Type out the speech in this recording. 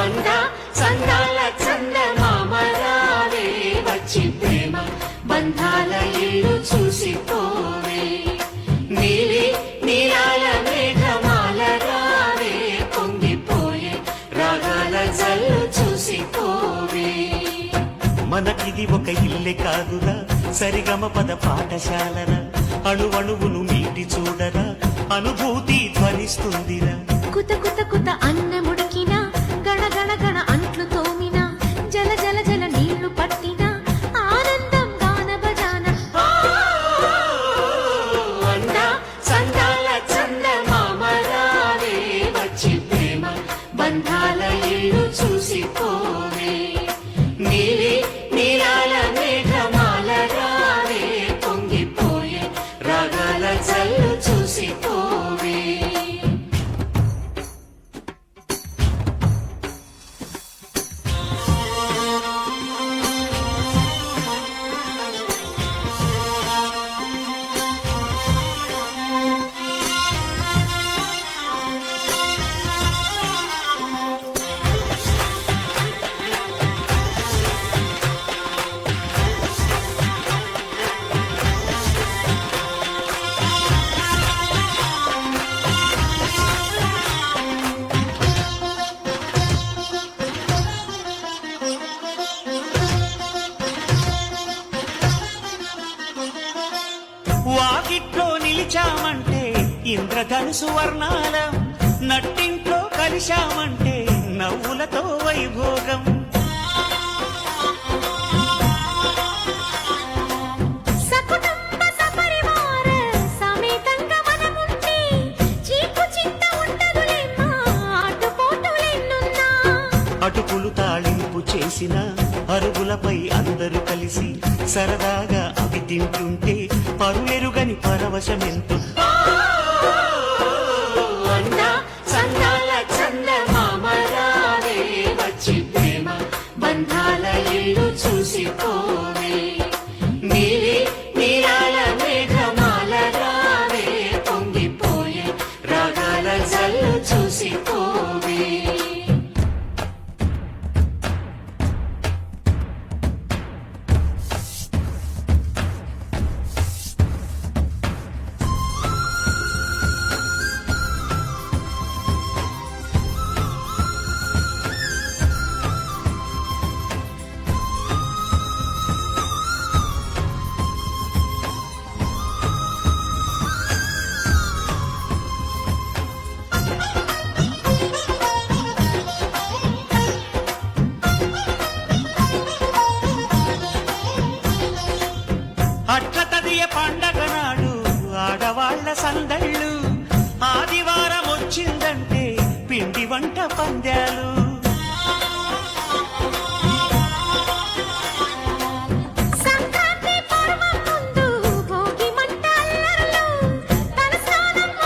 అందా సందాల చందమామరావే వచ్చి ప్రేమ బంధాల ఇల్లు చూసిపోవే నీలి నీలాల మేఘమాల రావే పొంగిపోయే రాగాల జల్లు చూసిపోవే మనకిది ఒక ఇల్లే కాదురా సరిగమ పద పాఠశాలరా అణువణువును మీటి చూడరా అనుభూతి ధ్వనిస్తుందిరా కుత కుత కుత అన్నముడికినా గణ గణ గణ అంట్లు తోమినా జల జల జల నీళ్లు పట్టినా ఆనందం గాన భజాన అందా సందాల చందమామరావే వచ్చి ప్రేమ బంధాల ఇల్లు చూసిపోవే నీలి నీలాల మేఘమాల రావే పొంగిపోయే రాగాల జల్లు చూసిపోవే వాకిట్లో నిలిచామంటే ఇంద్రధనుసు వర్ణాలం నట్టింట్లో కలిశామంటే నవ్వులతో వైభోగం సకుటుంబ సపరివార సమేతంగా మనముంటే చీకు చింత ఉండదులేమ్మా ఆటుపోటులెన్నున్నా అటుకులు తాళింపు చేసిన అరుగులపై అందరూ కలిసి సరదాగా అవి తింటుంటే పరులెరుగని పరవశమెంతో అందా సందాల చందమామరావే వచ్చి ప్రేమ బంధాల ఇల్లు చూసిపోవే నీలి నీలాల మేఘమాల రావే పొంగిపోయే రాగాల జల్లు చూసిపోవే అట్ల తదియ పండగ నాడు ఆడవాళ్ల సందళ్ళు ఆదివారం వచ్చిందంటే పిండి వంట పందాలు